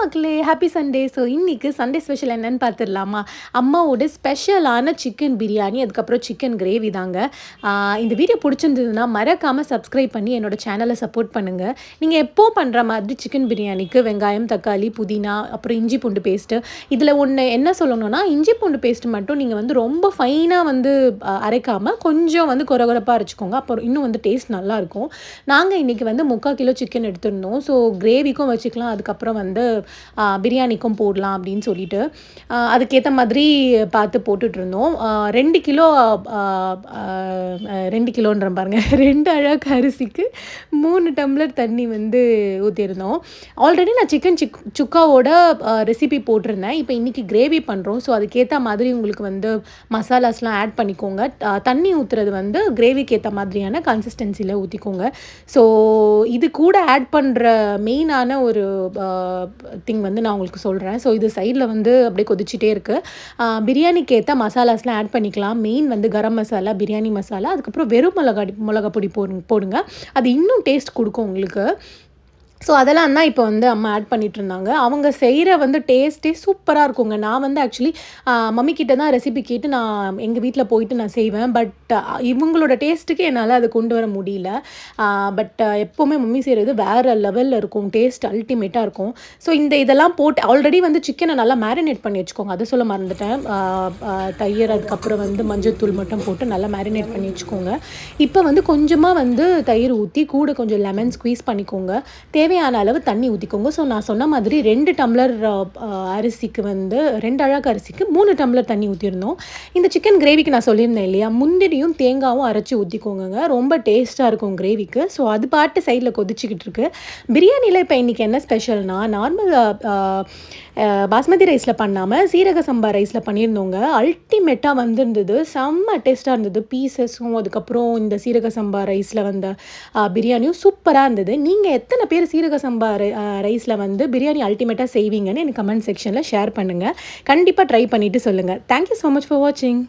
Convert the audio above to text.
மக்களே! Happy Sunday. So, இன்னைக்கு Sunday special என்னன்னு பார்த்துடலாமா? அம்மாவோட ஸ்பெஷலான சிக்கன் பிரியாணி, அதுக்கப்புறம் சிக்கன் கிரேவி தாங்க. இந்த வீடியோ புடிச்சிருந்ததுன்னா, மறக்காம சப்ஸ்கிரைப் பண்ணி என்னோட சேனல சப்போர்ட் பண்ணுங்க. நீங்க எப்பவும் பண்ற மாதிரி சிக்கன் பிரியாணிக்கு வெங்காயம், தக்காளி, புதினா, அப்புறம் இஞ்சி பூண்டு பேஸ்ட்டு. இதில ஒண்ணு என்ன சொல்லணும்னா, இஞ்சி பூண்டு பேஸ்ட் மட்டும் நீங்க வந்து ரொம்ப ஃபைனா வந்து அரைக்காம, கொஞ்சம் வந்து கொரகொரப்பா அரைச்சுக்கோங்க. அப்புறம் இன்னும் வந்து டேஸ்ட் நல்லாயிருக்கும். நாங்க இன்னைக்கு வந்து 3/4 கிலோ சிக்கன் எடுத்திருந்தோம். ஸோ, கிரேவிக்கும் வச்சுக்கலாம். அதுக்கப்புறம் வந்து பிரியாணிக்கும் போடலாம் அப்படின்னு சொல்லிட்டு, அதுக்கேத்த மாதிரி பார்த்து போட்டுட்ருந்தோம். 2 கிலோ 2 கிலோன்றேன் பாருங்க. 2 அழகு அரிசிக்கு 3 டம்ளர் தண்ணி வந்து ஊத்தியிருந்தோம். ஆல்ரெடி நான் சிக்கன் சுக்காவோட ரெசிபி போட்டிருந்தேன். இப்போ இன்னைக்கு கிரேவி பண்ணுறோம். ஸோ, அதுக்கேத்த மாதிரி உங்களுக்கு வந்து மசாலாஸ்லாம் ஆட் பண்ணிக்கோங்க. தண்ணி ஊத்துறது வந்து கிரேவிக்கு ஏத்த மாதிரியான கன்சிஸ்டன்சில ஊத்திக்கோங்க. ஸோ, இது கூட ஆட் பண்ற மெயினான ஒரு திங் வந்து நான் உங்களுக்கு சொல்றேன். ஸோ, இது சைட்ல வந்து அப்படியே கொதிச்சுட்டே இருக்கு. பிரியாணிக்கு ஏத்த மசாலாஸ்லாம் ஆட் பண்ணிக்கலாம். மெயின் வந்து கரம் மசாலா, பிரியாணி மசாலா, அதுக்கப்புறம் வெறும் மிளகா பொடி போடுங்க. அது இன்னும் டேஸ்ட் குடுக்கும் உங்களுக்கு. ஸோ, அதெல்லாம் தான் இப்போ வந்து அம்மா ஆட் பண்ணிட்டுருந்தாங்க. அவங்க செய்கிற வந்து டேஸ்ட்டே சூப்பரா இருக்குங்க. நான் வந்து ஆக்சுவலி மம்மி கிட்ட தான் ரெசிபி கேட்டு நான் எங்க வீட்ல போயிட்டு நான் செய்வேன். பட் இவங்களோட டேஸ்ட்டுக்கு என்னால அத கொண்டு வர முடியல. பட் எப்பவுமே மம்மி செய்றது வேற லெவல்ல இருக்கும். டேஸ்ட் அல்டிமேட்டா இருக்கும். ஸோ, இதெல்லாம் போட்டு ஆல்ரெடி வந்து சிக்கன நல்லா மேரினேட் பண்ணி வச்சுக்கோங்க. அத சொல்ல மறந்துட்டேன். தயிர், அதுக்கப்புறம் வந்து மஞ்சள்தூள் மட்டும் போட்டு நல்லா மேரினேட் பண்ணி வச்சுக்கோங்க. இப்போ வந்து கொஞ்சமா வந்து தயிர் ஊத்தி, கூட கொஞ்சம் லெமன் ஸ்க்வீஸ் பண்ணிக்கோங்க. தேவையான அளவு தண்ணி ஊத்திக்கோங்க. ஸோ, நான் சொன்ன மாதிரி 2 டம்ளர் அரிசிக்கு வந்து 2 அழகு அரிசிக்கு 3 டம்ளர் தண்ணி ஊத்தியிருந்தோம். இந்த சிக்கன் கிரேவிக்கு நான் சொல்லியிருந்தேன் இல்லையா? முந்திரியும் தேங்காவும் அரைச்சு ஊத்திக்கோங்கங்க. ரொம்ப டேஸ்ட்டா இருக்கும் கிரேவிக்கு. ஸோ, அது பாட்டு சைட்ல கொதிச்சுக்கிட்டு இருக்கு. பிரியாணில இப்போ இன்னைக்கு என்ன ஸ்பெஷல்னா, நார்மல் பாஸ்மதி ரைஸ்ல பண்ணாம சீரக சம்பா ரைஸ்ல பண்ணியிருந்தோங்க. அல்டிமேட்டா வந்திருந்தது. செம்ம டேஸ்ட்டா இருந்தது. பீசஸும், அதுக்கப்புறம் இந்த சீரக சம்பா ரைஸ்ல வந்த பிரியாணியும் சூப்பரா இருந்தது. நீங்க எத்தனை பேர் சீரக சம்பா ரைஸ்ல வந்து பிரியாணி அல்டிமேட்டா செய்வீங்கன்னு எனக்கு கமெண்ட் செக்ஷன்ல ஷேர் பண்ணுங்க. கண்டிப்பா ட்ரை பண்ணிட்டு சொல்லுங்க. Thank you so much for வாட்சிங்.